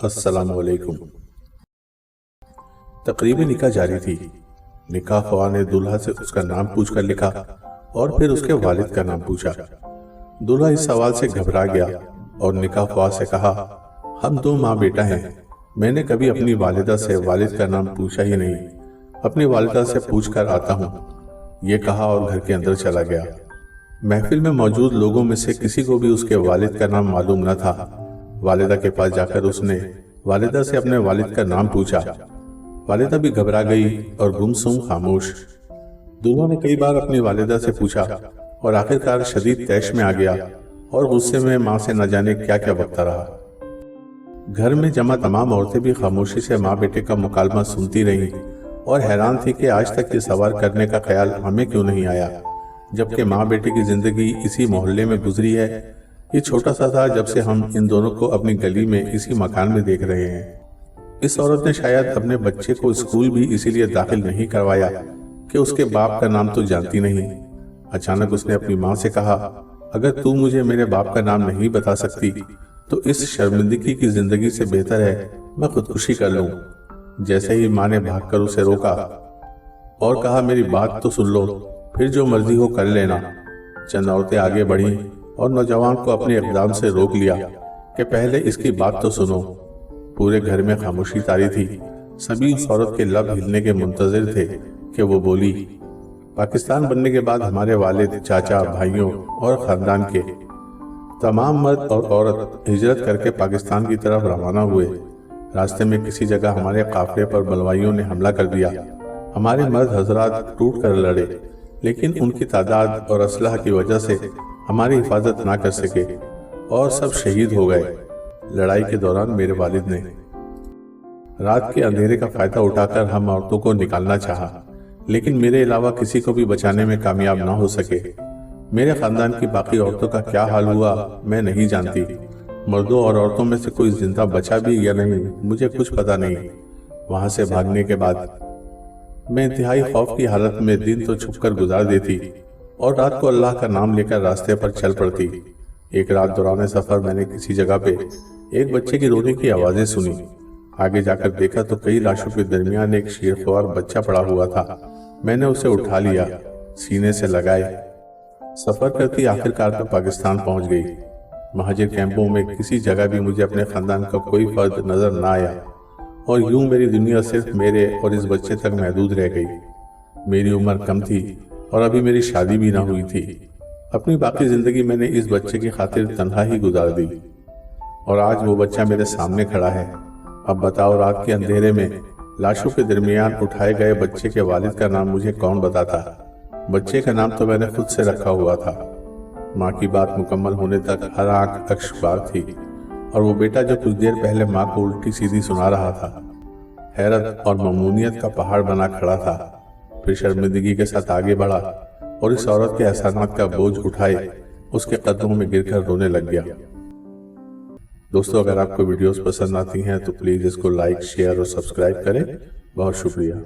अस्सलाम वालेकुम। तकरीबी निकाह जारी थी। निकाह ख्वाह ने दूल्हा से उसका नाम पूछकर लिखा और फिर उसके वालिद का नाम पूछा। दूल्हा इस सवाल से घबरा गया और निकाह ख्वाह से कहा, हम दो माँ बेटा हैं, मैंने कभी अपनी वालिदा से वालिद का नाम पूछा ही नहीं, अपनी वालिदा से पूछकर आता हूँ। ये कहा और घर के अंदर चला गया। महफिल में मौजूद लोगों में से किसी को भी उसके वालिद का नाम मालूम न था। वालिदा के पास जाकर उसने वालिदा से अपने वालिद का नाम पूछा। वालिदा भी घबरा गई और गुमसुम खामोश। दूल्हा ने कई बार अपनी वालिदा से पूछा और आखिरकार शदीद तैश में आ गया और गुस्से में माँ से न जाने क्या क्या बकता रहा। घर में जमा तमाम औरतें भी खामोशी से माँ बेटे का मुकालमा सुनती रहीं और हैरान थी कि आज तक ये सवाल करने का ख्याल हमें क्यों नहीं आया, जबकि माँ बेटे की जिंदगी इसी मोहल्ले में गुजरी है। ये छोटा सा था जब से हम इन दोनों को अपनी गली में इसी मकान में देख रहे हैं। इस औरत ने शायद अपने बच्चे को स्कूल भी इसीलिए दाखिल नहीं करवाया कि उसके बाप का नाम तो जानती नहीं। अचानक उसने अपनी माँ से कहा, अगर तू मुझे मेरे बाप का नाम नहीं बता सकती तो इस शर्मिंदगी की जिंदगी से बेहतर है मैं खुदकुशी कर लूं। जैसे ही माँ ने भागकर उसे रोका और कहा, मेरी बात तो सुन लो, फिर जो मर्जी हो कर लेना। चंद औरतें आगे बढ़ी और नौजवान को अपने इक़दाम से रोक लिया कि पहले इसकी बात तो सुनो। पूरे घर में खामोशी तारी थी। सभी उस औरत के लब हिलने के मुंतजिर थे कि वो बोली, पाकिस्तान बनने के बाद हमारे वालिद, चाचा, भाइयों और खानदान के तमाम मर्द और औरत हिजरत करके पाकिस्तान की तरफ रवाना हुए। रास्ते में किसी जगह हमारे काफिले पर बलवाइयों ने हमला कर दिया। हमारे मर्द हजरात टूट कर लड़े, लेकिन उनकी तादाद और असलहा की वजह से हमारी हिफाजत ना कर सके और सब शहीद हो गए। लड़ाई के दौरान मेरे वालिद ने रात के अंधेरे का फायदा उठाकर हम औरतों को निकालना चाहा, लेकिन मेरे अलावा किसी को भी बचाने में कामयाब ना हो सके। मेरे खानदान की बाकी औरतों का क्या हाल हुआ मैं नहीं जानती। मर्दों और औरतों में से कोई जिंदा बचा भी या नहीं मुझे कुछ पता नहीं। वहां से भागने के बाद मैं इंतहाई खौफ की हालत में दिन तो छुपकर गुजार देती और रात को अल्लाह का नाम लेकर रास्ते पर चल पड़ती। एक रात दौरान सफर मैंने किसी जगह पे एक बच्चे की रोने की आवाजें सुनी। आगे जाकर देखा तो कई लाशों के दरमियान एक शेरख्वार बच्चा पड़ा हुआ था। मैंने उसे उठा लिया, सीने से लगाए। सफर करती आखिरकार तो पाकिस्तान पहुंच गई। महाजिर कैंपों में किसी जगह भी मुझे अपने खानदान का कोई फर्द नजर ना आया और यूं मेरी दुनिया सिर्फ मेरे और इस बच्चे तक महदूद रह गई। मेरी उम्र कम थी और अभी मेरी शादी भी ना हुई थी। अपनी बाकी जिंदगी मैंने इस बच्चे की खातिर तन्हा ही गुजार दी और आज वो बच्चा मेरे सामने खड़ा है। अब बताओ, रात के अंधेरे में लाशों के दरमियान उठाए गए बच्चे के वालिद का नाम मुझे कौन बताता? बच्चे का नाम तो मैंने खुद से रखा हुआ था। माँ की बात मुकम्मल होने तक हर आंख अश्कबार थी और वो बेटा जो कुछ देर पहले माँ को उल्टी सीधी सुना रहा था, हैरत और ममनूनियत का पहाड़ बना खड़ा था। फिर शर्मिंदगी के साथ आगे बढ़ा और इस औरत के एहसानात का बोझ उठाए उसके कदमों में गिरकर रोने लग गया। दोस्तों, अगर आपको वीडियोस पसंद आती हैं तो प्लीज इसको लाइक, शेयर और सब्सक्राइब करें। बहुत शुक्रिया।